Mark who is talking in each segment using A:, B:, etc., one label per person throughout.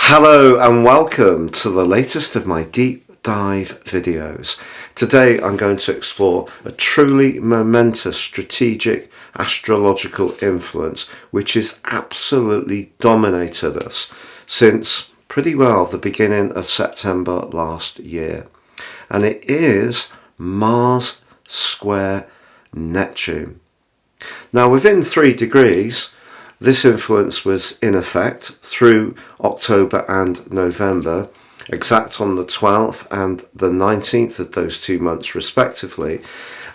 A: Hello and welcome to the latest of my deep dive videos. Today I'm going to explore a truly momentous strategic astrological influence which has absolutely dominated us since pretty well the beginning of September last year. And it is Mars square Neptune. Now within 3 degrees, this influence was in effect through October and November, exact on the 12th and the 19th of those 2 months respectively.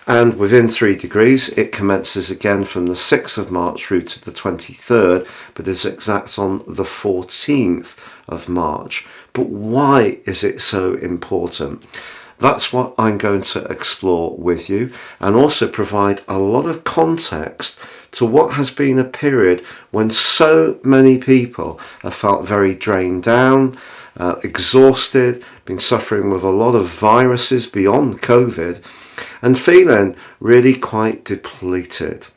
A: And within 3 degrees, it commences again from the 6th of March through to the 23rd, but is exact on the 14th of March. But why is it so important? That's what I'm going to explore with you, and also provide a lot of context to what has been a period when so many people have felt very drained down, exhausted, been suffering with a lot of viruses beyond COVID, and feeling really quite depleted.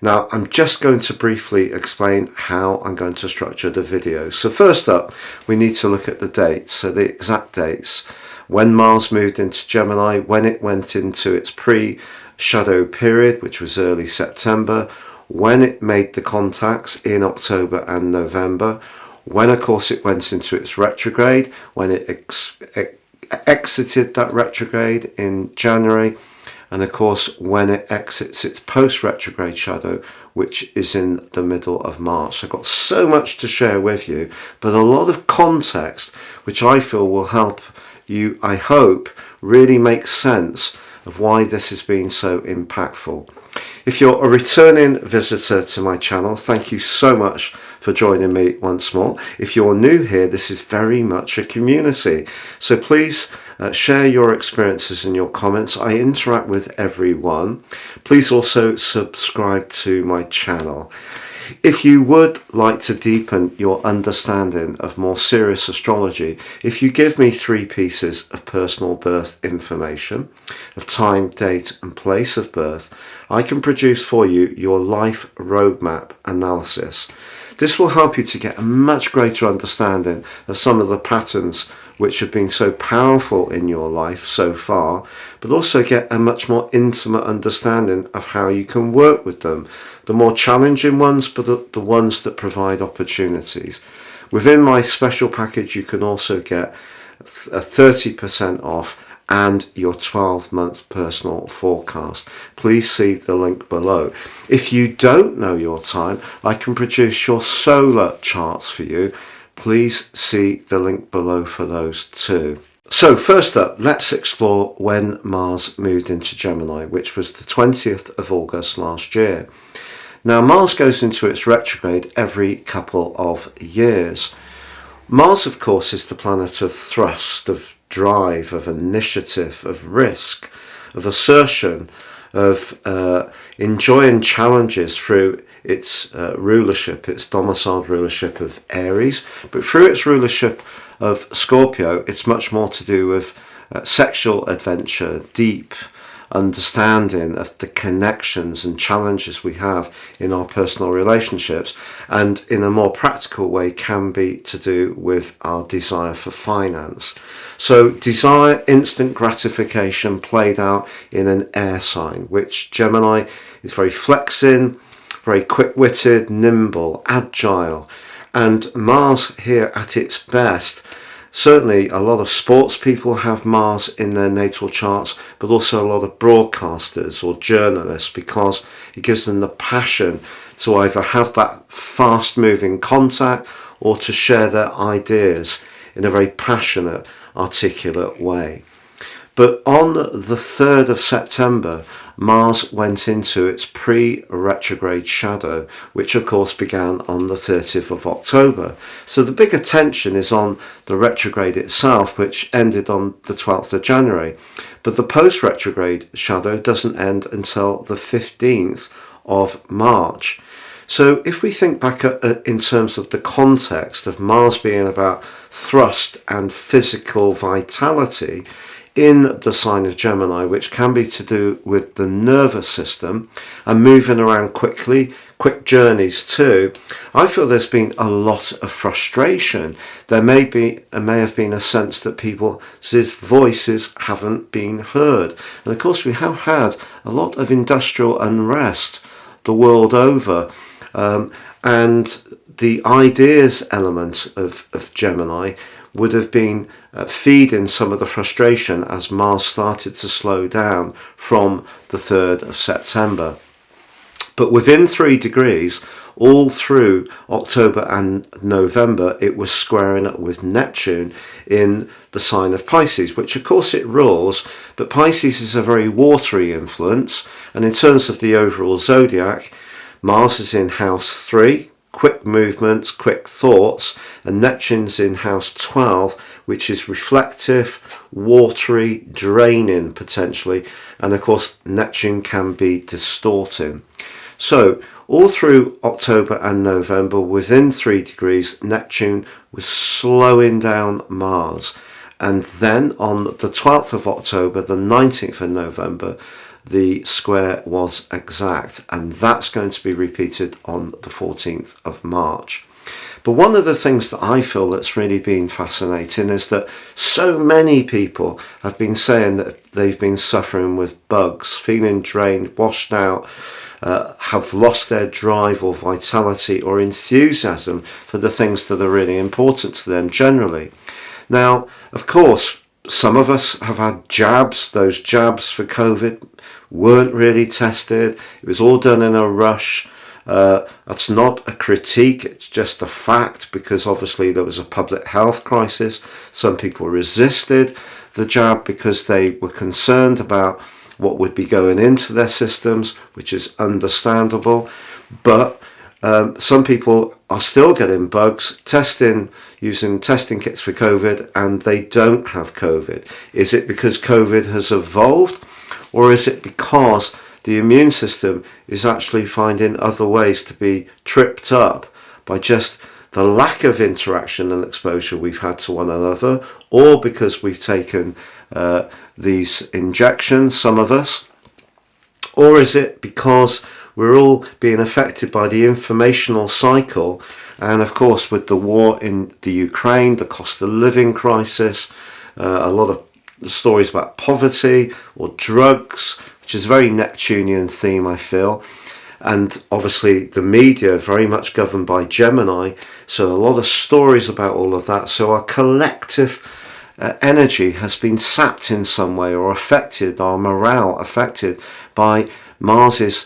A: Now, I'm just going to briefly explain how I'm going to structure the video. So first up, we need to look at the dates, so the exact dates. When Mars moved into Gemini, when it went into its pre-shadow period, which was early September, when it made the contacts in October and November, when of course it went into its retrograde, when it exited that retrograde in January, and of course when it exits its post-retrograde shadow, which is in the middle of March. So I've got so much to share with you, but a lot of context which I feel will help you, I hope, really make sense of why this has been so impactful. If you're a returning visitor to my channel, thank you so much for joining me once more. If you're new here, this is very much a community. So please share your experiences in your comments. I interact with everyone. Please also subscribe to my channel. If you would like to deepen your understanding of more serious astrology, if you give me 3 pieces of personal birth information, of time, date and place of birth, I can produce for you your life roadmap analysis. This will help you to get a much greater understanding of some of the patterns which have been so powerful in your life so far, but also get a much more intimate understanding of how you can work with them. The more challenging ones, but the ones that provide opportunities. Within my special package, you can also get a 30% off and your 12-month personal forecast. Please see the link below. If you don't know your time, I can produce your solar charts for you. Please see the link below for those too. So first up, let's explore when Mars moved into Gemini, which was the 20th of August last year. Now Mars goes into its retrograde every couple of years. Mars, of course, is the planet of thrust, of drive, of initiative, of risk, of assertion, of enjoying challenges through its rulership, its domiciled rulership of Aries, but through its rulership of Scorpio, it's much more to do with sexual adventure, deep understanding of the connections and challenges we have in our personal relationships, and in a more practical way can be to do with our desire for finance. So desire, instant gratification played out in an air sign, which Gemini is very flexing, very quick-witted, nimble, agile, and Mars here at its best. Certainly a lot of sports people have Mars in their natal charts, but also a lot of broadcasters or journalists, because it gives them the passion to either have that fast moving contact or to share their ideas in a very passionate, articulate way. But on the 3rd of September, Mars went into its pre-retrograde shadow, which of course began on the 30th of October. So the big attention is on the retrograde itself, which ended on the 12th of January. But the post-retrograde shadow doesn't end until the 15th of March. So if we think back in terms of the context of Mars being about thrust and physical vitality, in the sign of Gemini, which can be to do with the nervous system and moving around quickly, quick journeys too. I feel there's been a lot of frustration. There may have been a sense that people's voices haven't been heard. And of course we have had a lot of industrial unrest the world over. And the ideas element of Gemini would have been feeding some of the frustration as Mars started to slow down from the 3rd of September. But within 3 degrees, all through October and November, it was squaring up with Neptune in the sign of Pisces, which of course it rules, but Pisces is a very watery influence. And in terms of the overall zodiac, Mars is in house 3, quick movements, quick thoughts, and Neptune's in house 12, which is reflective, watery, draining potentially, and of course Neptune can be distorting. So all through October and November, within 3 degrees, Neptune was slowing down Mars. And then on the 12th of October, the 19th of November, the square was exact, and that's going to be repeated on the 14th of March. But one of the things that I feel that's really been fascinating is that so many people have been saying that they've been suffering with bugs, feeling drained, washed out, have lost their drive or vitality or enthusiasm for the things that are really important to them generally. Now, of course, some of us have had jabs. Those jabs for COVID weren't really tested. It was all done in a rush. That's not a critique, it's just a fact, because obviously there was a public health crisis. Some people resisted the jab because they were concerned about what would be going into their systems, which is understandable. But some people are still getting bugs, using testing kits for COVID, and they don't have COVID. Is it because COVID has evolved, or is it because the immune system is actually finding other ways to be tripped up by just the lack of interaction and exposure we've had to one another, or because we've taken these injections, some of us? Or is it because we're all being affected by the informational cycle, and of course with the war in the Ukraine, the cost of living crisis, a lot of stories about poverty or drugs, which is a very Neptunian theme, I feel. And obviously the media very much governed by Gemini, so a lot of stories about all of that. So our collective energy has been sapped in some way, or affected, our morale affected by Mars's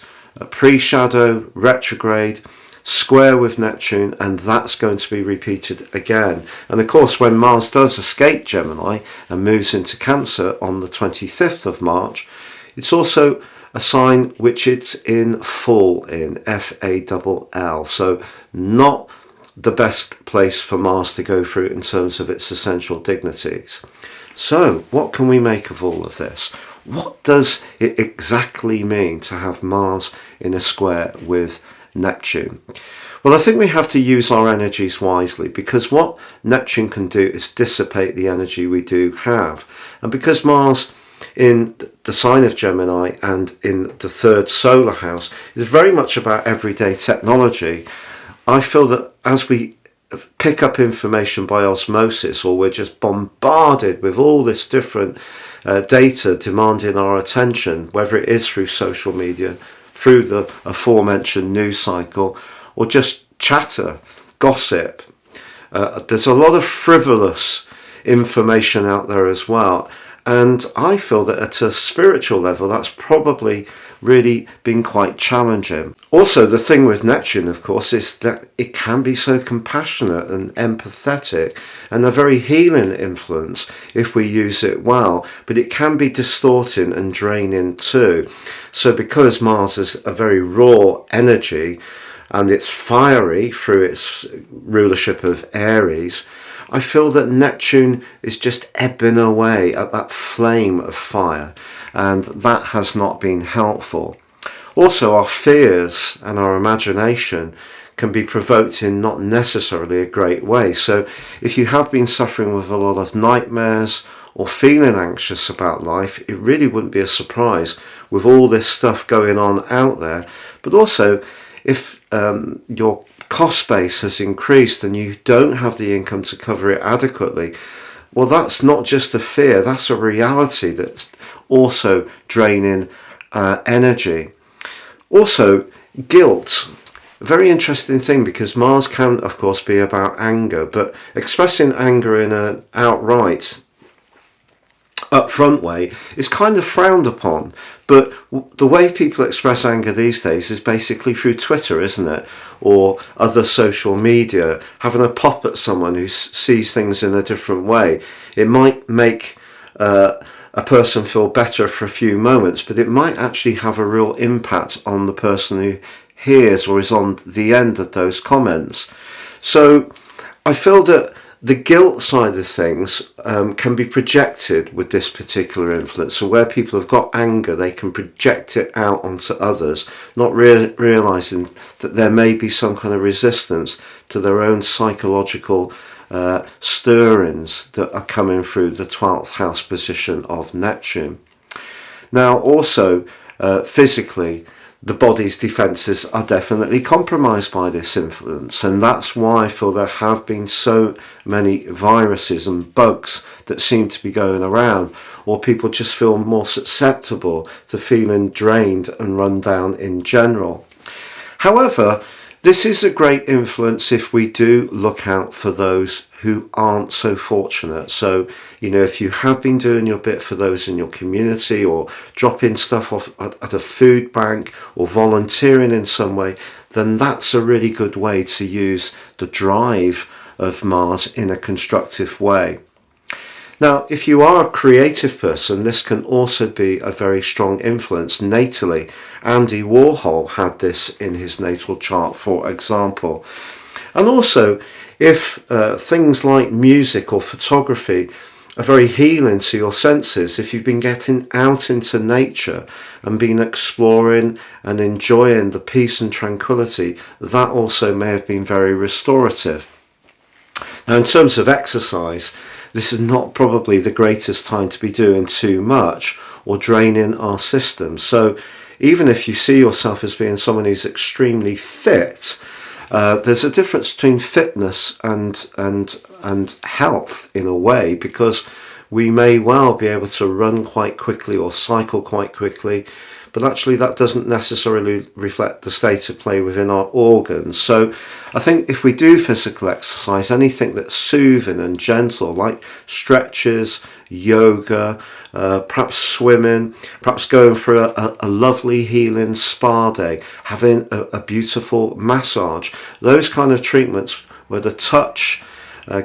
A: pre-shadow, retrograde, square with Neptune, and that's going to be repeated again. And of course, when Mars does escape Gemini and moves into Cancer on the 25th of March, it's also a sign which it's in full in, F-A-L-L. So not the best place for Mars to go through in terms of its essential dignities. So what can we make of all of this? What does it exactly mean to have Mars in a square with Neptune? Well, I think we have to use our energies wisely, because what Neptune can do is dissipate the energy we do have. And because Mars in the sign of Gemini and in the 3rd solar house is very much about everyday technology, I feel that as we pick up information by osmosis, or we're just bombarded with all this different data demanding our attention, whether it is through social media, through the aforementioned news cycle, or just chatter, gossip. There's a lot of frivolous information out there as well. And I feel that at a spiritual level, that's probably really been quite challenging. Also, the thing with Neptune, of course, is that it can be so compassionate and empathetic, and a very healing influence if we use it well, but it can be distorting and draining too. So because Mars is a very raw energy, and it's fiery through its rulership of Aries, I feel that Neptune is just ebbing away at that flame of fire, and that has not been helpful. Also, our fears and our imagination can be provoked in not necessarily a great way. So if you have been suffering with a lot of nightmares or feeling anxious about life, it really wouldn't be a surprise with all this stuff going on out there. But also, if your cost base has increased and you don't have the income to cover it adequately, well, that's not just a fear, that's a reality that's also draining energy. Also, guilt. A very interesting thing, because Mars can, of course, be about anger, but expressing anger in an outright, upfront way is kind of frowned upon. But the way people express anger these days is basically through Twitter, isn't it? Or other social media, having a pop at someone who sees things in a different way. It might make a person feel better for a few moments, but it might actually have a real impact on the person who hears or is on the end of those comments. So I feel that the guilt side of things can be projected with this particular influence. So where people have got anger, they can project it out onto others, not realizing that there may be some kind of resistance to their own psychological stirrings that are coming through the 12th house position of Neptune. Now also physically, the body's defences are definitely compromised by this influence, and that's why I feel there have been so many viruses and bugs that seem to be going around, or people just feel more susceptible to feeling drained and run down in general. However, this is a great influence if we do look out for those who aren't so fortunate. So, if you have been doing your bit for those in your community, or dropping stuff off at a food bank, or volunteering in some way, then that's a really good way to use the drive of Mars in a constructive way. Now, if you are a creative person, this can also be a very strong influence natally. Andy Warhol had this in his natal chart, for example. And also, if things like music or photography are very healing to your senses, if you've been getting out into nature and been exploring and enjoying the peace and tranquility, that also may have been very restorative. Now, in terms of exercise, this is not probably the greatest time to be doing too much or draining our system. So even if you see yourself as being someone who's extremely fit, there's a difference between fitness and health in a way, because we may well be able to run quite quickly or cycle quite quickly, but actually that doesn't necessarily reflect the state of play within our organs. So I think if we do physical exercise, anything that's soothing and gentle, like stretches, yoga, perhaps swimming, perhaps going for a lovely healing spa day, having a beautiful massage, those kind of treatments where the touch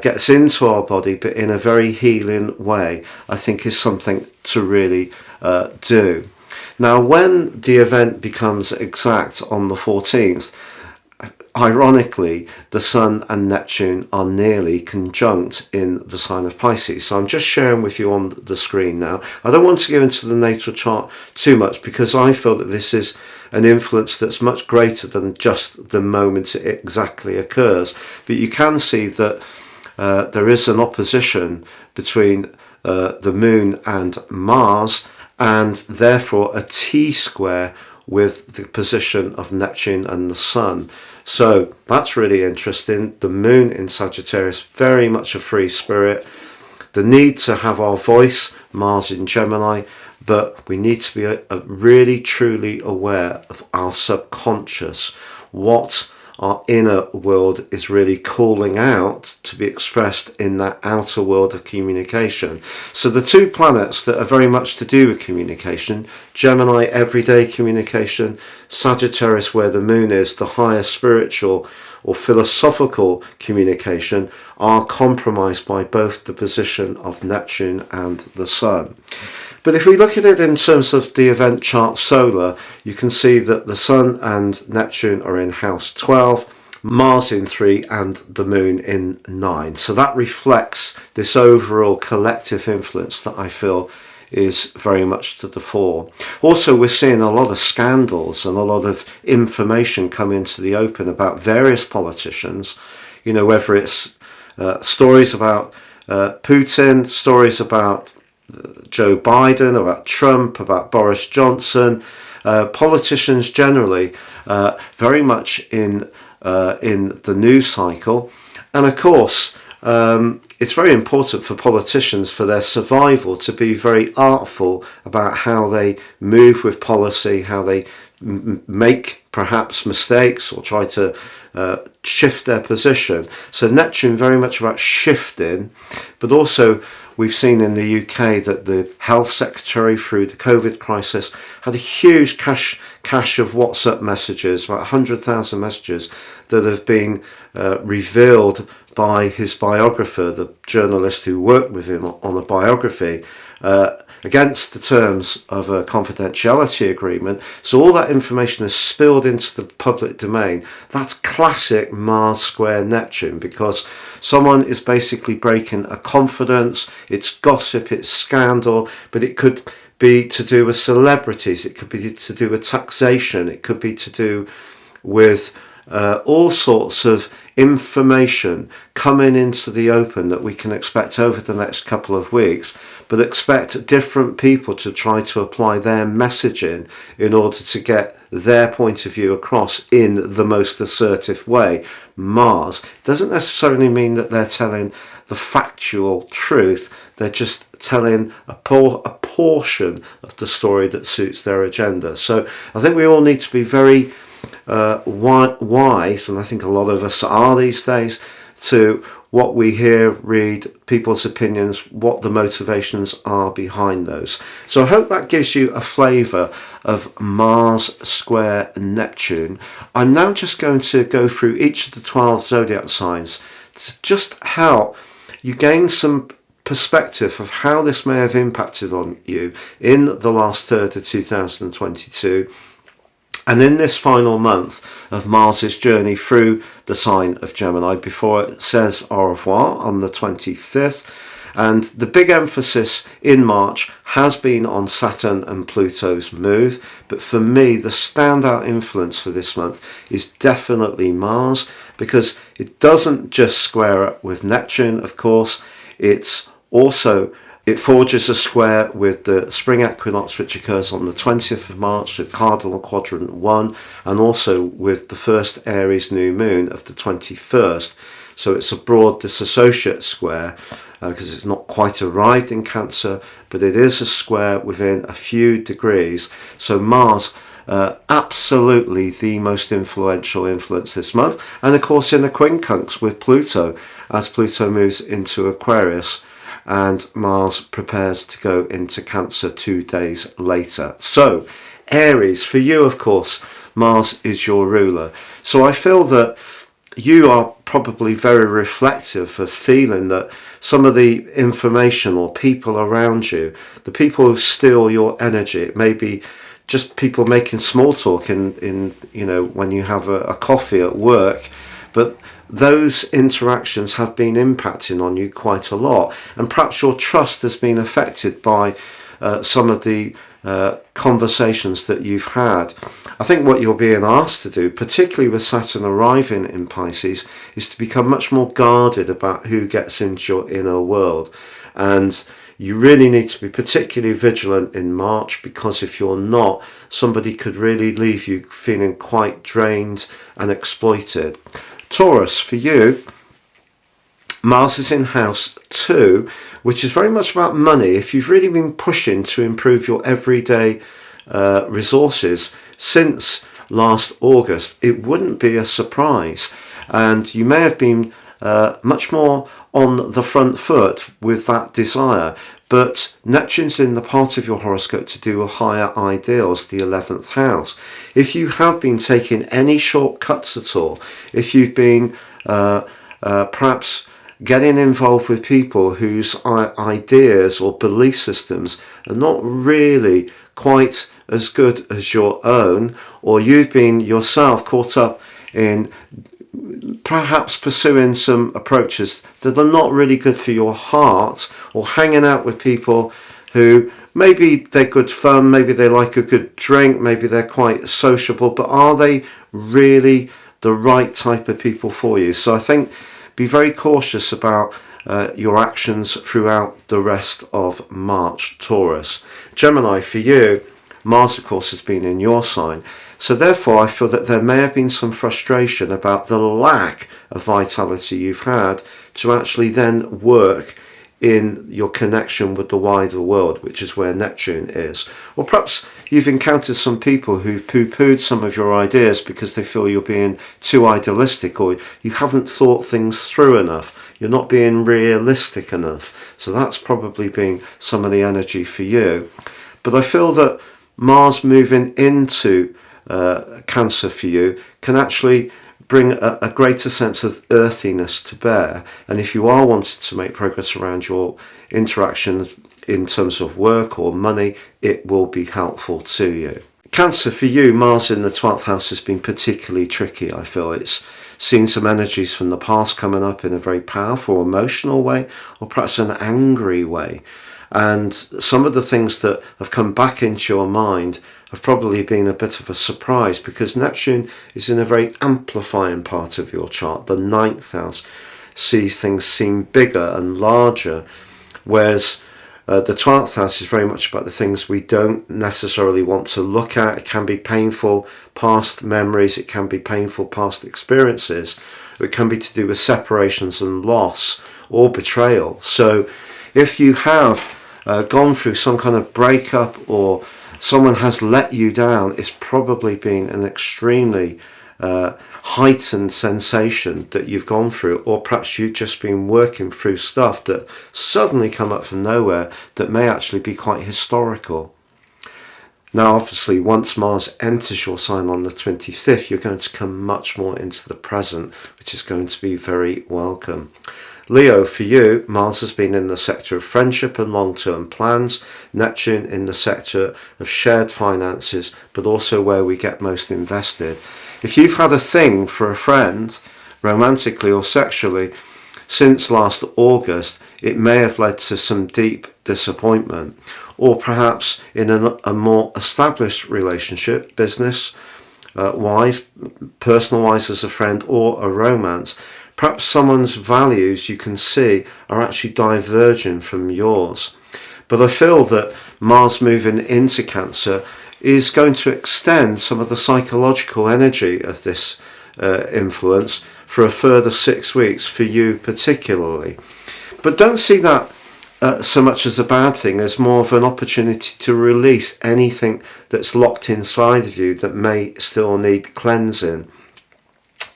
A: gets into our body but in a very healing way, I think is something to really do. Now, when the event becomes exact on the 14th, ironically, the Sun and Neptune are nearly conjunct in the sign of Pisces. So I'm just sharing with you on the screen now. I don't want to go into the natal chart too much, because I feel that this is an influence that's much greater than just the moment it exactly occurs. But you can see that there is an opposition between the Moon and Mars, and therefore a T-square with the position of Neptune and the Sun. So that's really interesting. The Moon in Sagittarius, very much a free spirit. The need to have our voice, Mars in Gemini, but we need to be really truly aware of our subconscious, what our inner world is really calling out to be expressed in that outer world of communication. So the two planets that are very much to do with communication, Gemini, everyday communication, Sagittarius, where the Moon is, the higher spiritual or philosophical communication, are compromised by both the position of Neptune and the Sun. But if we look at it in terms of the event chart solar, you can see that the Sun and Neptune are in house 12, Mars in 3 and the Moon in 9. So that reflects this overall collective influence that I feel is very much to the fore. Also, we're seeing a lot of scandals and a lot of information come into the open about various politicians, whether it's stories about Putin, stories about Joe Biden, about Trump, about Boris Johnson, politicians generally, very much in the news cycle. And of course, it's very important for politicians, for their survival, to be very artful about how they move with policy, how they make perhaps mistakes or try to shift their position. So Neptune very much about shifting, but also we've seen in the UK that the health secretary through the COVID crisis had a huge cache of WhatsApp messages, about 100,000 messages that have been revealed by his biographer, the journalist who worked with him on a biography, against the terms of a confidentiality agreement. So all that information is spilled into the public domain. That's classic Mars square Neptune, because someone is basically breaking a confidence. It's gossip, it's scandal, but it could be to do with celebrities, it could be to do with taxation, it could be to do with all sorts of information coming into the open that we can expect over the next couple of weeks, but expect different people to try to apply their messaging in order to get their point of view across in the most assertive way. Mars doesn't necessarily mean that they're telling the factual truth, they're just telling a portion of the story that suits their agenda. So I think we all need to be very wise, and I think a lot of us are these days, to what we hear, read, people's opinions, what the motivations are behind those. So I hope that gives you a flavour of Mars square Neptune. I'm now just going to go through each of the 12 zodiac signs to just help you gain some perspective of how this may have impacted on you in the last third of 2022. And in this final month of Mars's journey through the sign of Gemini, before it says au revoir on the 25th. And the big emphasis in March has been on Saturn and Pluto's move. But for me, the standout influence for this month is definitely Mars, because it doesn't just square up with Neptune, of course. It forges a square with the spring equinox, which occurs on the 20th of March with cardinal quadrant 1, and also with the first Aries new moon of the 21st. So it's a broad disassociate square because it's not quite arrived in Cancer, but it is a square within a few degrees. So Mars, absolutely the most influential influence this month. And of course in the quincunx with Pluto, as Pluto moves into Aquarius, and Mars prepares to go into Cancer 2 days later. So Aries, for you, of course, Mars is your ruler. So I feel that you are probably very reflective of feeling that some of the information or people around you, the people who steal your energy, it may be just people making small talk in when you have a coffee at work, but those interactions have been impacting on you quite a lot, and perhaps your trust has been affected by some of the conversations that you've had. I think what you're being asked to do, particularly with Saturn arriving in Pisces, is to become much more guarded about who gets into your inner world. And you really need to be particularly vigilant in March, because if you're not, somebody could really leave you feeling quite drained and exploited. Taurus, for you, Mars is in house 2, which is very much about money. If you've really been pushing to improve your everyday resources since last August, it wouldn't be a surprise. And you may have been much more on the front foot with that desire. But Neptune's in the part of your horoscope to do with higher ideals, the 11th house. If you have been taking any shortcuts at all, if you've been perhaps getting involved with people whose ideas or belief systems are not really quite as good as your own, or you've been yourself caught up in perhaps pursuing some approaches that are not really good for your heart, or hanging out with people who maybe they're good fun, maybe they like a good drink, maybe they're quite sociable, but are they really the right type of people for you? So I think be very cautious about your actions throughout the rest of March, Taurus. Gemini, for you, Mars, of course, has been in your sign. So therefore, I feel that there may have been some frustration about the lack of vitality you've had to actually then work in your connection with the wider world, which is where Neptune is. Or perhaps you've encountered some people who've poo-pooed some of your ideas because they feel you're being too idealistic, or you haven't thought things through enough. You're not being realistic enough. So that's probably been some of the energy for you. But I feel that Mars moving into Cancer for you can actually bring a greater sense of earthiness to bear. And if you are wanting to make progress around your interactions in terms of work or money, it will be helpful to you. Cancer, for you, Mars in the 12th house has been particularly tricky. I feel it's seen some energies from the past coming up in a very powerful, emotional way, or perhaps an angry way. And some of the things that have come back into your mind have probably been a bit of a surprise, because Neptune is in a very amplifying part of your chart. The 9th house sees things seem bigger and larger, whereas the 12th house is very much about the things we don't necessarily want to look at. It can be painful past memories, it can be painful past experiences, it can be to do with separations and loss or betrayal. So if you have gone through some kind of breakup, or someone has let you down, it's probably been an extremely heightened sensation that you've gone through, or perhaps you've just been working through stuff that suddenly come up from nowhere that may actually be quite historical. Now, obviously, once Mars enters your sign on the 25th, you're going to come much more into the present, which is going to be very welcome. Leo, for you, Mars has been in the sector of friendship and long-term plans, Neptune in the sector of shared finances, but also where we get most invested. If you've had a thing for a friend, romantically or sexually, since last August, it may have led to some deep disappointment. Or perhaps in a more established relationship, business-wise, personal-wise as a friend, or a romance, perhaps someone's values you can see are actually diverging from yours. But I feel that Mars moving into Cancer is going to extend some of the psychological energy of this influence for a further 6 weeks for you particularly. But don't see that so much as a bad thing, as more of an opportunity to release anything that's locked inside of you that may still need cleansing.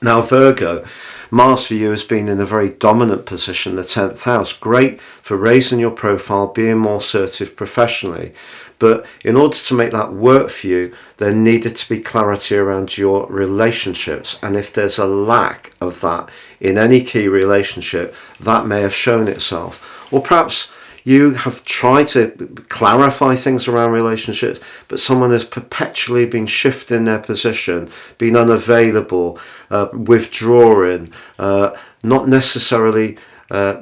A: Now, Virgo, Mars for you has been in a very dominant position, the 10th house. Great for raising your profile, being more assertive professionally. But in order to make that work for you, there needed to be clarity around your relationships. And if there's a lack of that in any key relationship, that may have shown itself. Or perhaps you have tried to clarify things around relationships, but someone has perpetually been shifting their position, been unavailable, withdrawing, not necessarily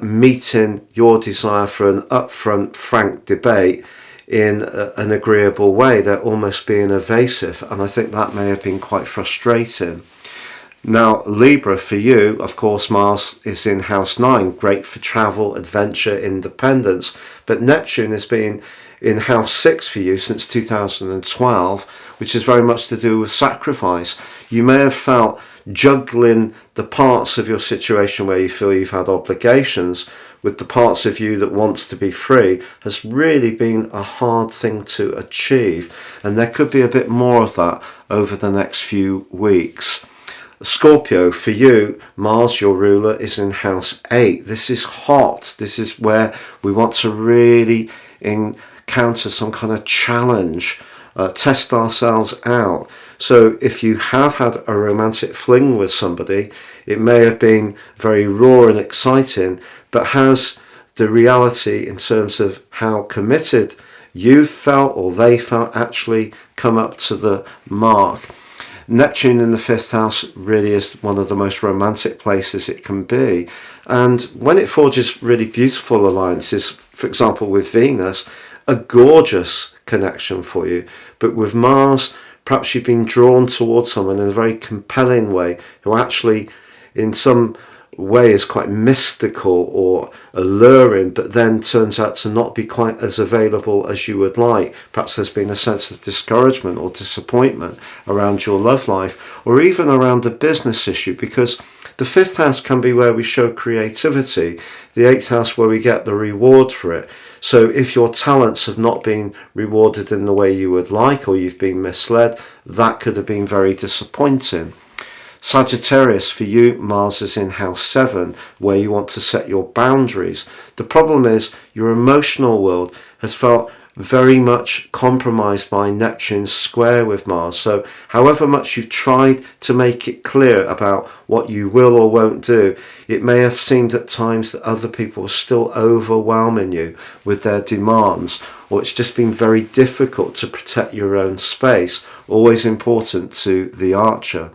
A: meeting your desire for an upfront, frank debate in an agreeable way. They're almost being evasive, and I think that may have been quite frustrating. Now, Libra, for you, of course, Mars is in house 9, great for travel, adventure, independence. But Neptune has been in house 6 for you since 2012, which is very much to do with sacrifice. You may have felt juggling the parts of your situation where you feel you've had obligations with the parts of you that wants to be free has really been a hard thing to achieve. And there could be a bit more of that over the next few weeks. Scorpio, for you, Mars, your ruler, is in house 8. This is hot. This is where we want to really encounter some kind of challenge, test ourselves out. So if you have had a romantic fling with somebody, it may have been very raw and exciting, but has the reality in terms of how committed you felt or they felt actually come up to the mark? Neptune in the 5th house really is one of the most romantic places it can be. And when it forges really beautiful alliances, for example with Venus, a gorgeous connection for you. But with Mars, perhaps you've been drawn towards someone in a very compelling way, who actually in some way is quite mystical or alluring, but then turns out to not be quite as available as you would like. Perhaps there's been a sense of discouragement or disappointment around your love life, or even around a business issue, because the 5th house can be where we show creativity, the 8th house where we get the reward for it. So if your talents have not been rewarded in the way you would like, or you've been misled, that could have been very disappointing. Sagittarius, for you, Mars is in house 7, where you want to set your boundaries. The problem is your emotional world has felt very much compromised by Neptune's square with Mars. So however much you've tried to make it clear about what you will or won't do, it may have seemed at times that other people are still overwhelming you with their demands, or it's just been very difficult to protect your own space. Always important to the Archer.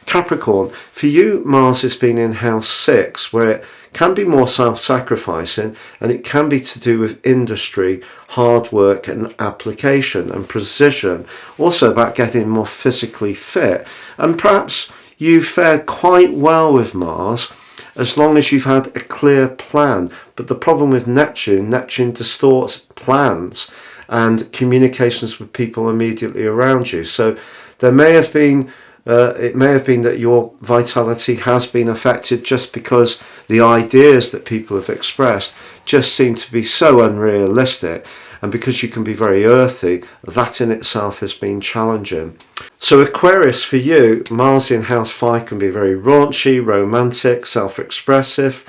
A: Capricorn, for you, Mars has been in house 6, where it can be more self-sacrificing, and it can be to do with industry, hard work and application and precision, also about getting more physically fit. And perhaps you've fared quite well with Mars as long as you've had a clear plan. But the problem with Neptune distorts plans and communications with people immediately around you. So there may have been it may have been that your vitality has been affected just because the ideas that people have expressed just seem to be so unrealistic, and because you can be very earthy, that in itself has been challenging. So Aquarius, for you, Mars in house 5 can be very raunchy, romantic, self-expressive,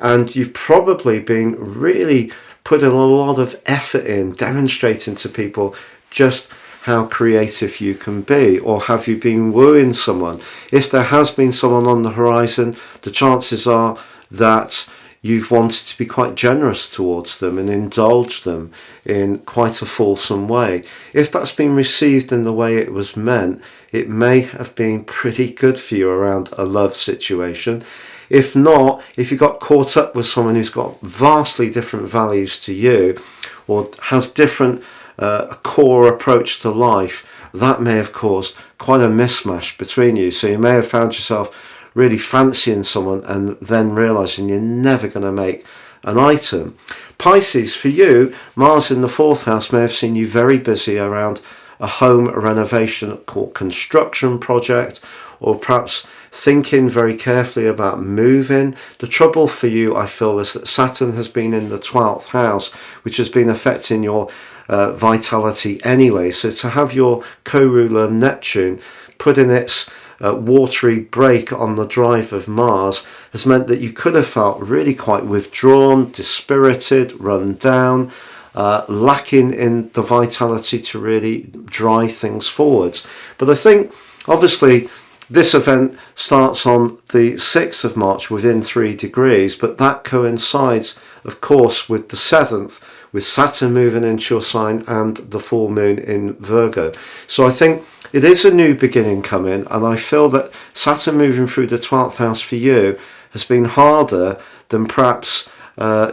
A: and you've probably been really putting a lot of effort in demonstrating to people just how creative you can be. Or have you been wooing someone? If there has been someone on the horizon, the chances are that you've wanted to be quite generous towards them and indulge them in quite a fulsome way. If that's been received in the way it was meant, it may have been pretty good for you around a love situation. If not, if you got caught up with someone who's got vastly different values to you, or has different a core approach to life, that may have caused quite a mismatch between you. So you may have found yourself really fancying someone and then realizing you're never going to make an item. Pisces, for you, Mars in the 4th house may have seen you very busy around a home renovation or construction project, or perhaps thinking very carefully about moving. The trouble for you, I feel, is that Saturn has been in the 12th house, which has been affecting your vitality anyway. So to have your co-ruler Neptune put in its watery break on the drive of Mars has meant that you could have felt really quite withdrawn, dispirited, run down, lacking in the vitality to really drive things forwards. But I think obviously this event starts on the 6th of March within 3 degrees, but that coincides, of course, with the 7th, with Saturn moving into your sign and the full moon in Virgo. So I think it is a new beginning coming, and I feel that Saturn moving through the 12th house for you has been harder than perhaps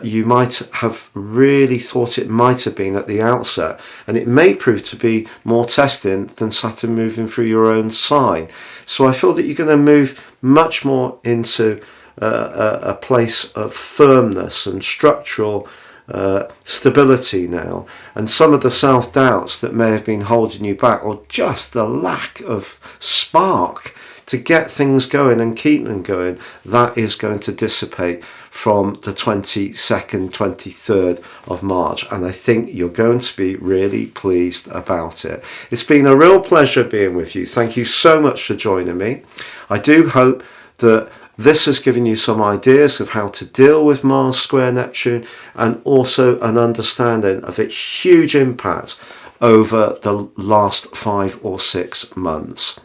A: you might have really thought it might have been at the outset, and it may prove to be more testing than Saturn moving through your own sign. So I feel that you're going to move much more into a place of firmness and structural stability now, and some of the self-doubts that may have been holding you back, or just the lack of spark to get things going and keep them going, that is going to dissipate from the 22nd, 23rd of March, and I think you're going to be really pleased about it. It's been a real pleasure being with you. Thank you so much for joining me. I do hope that this has given you some ideas of how to deal with Mars square Neptune, and also an understanding of its huge impact over the last 5 or 6 months.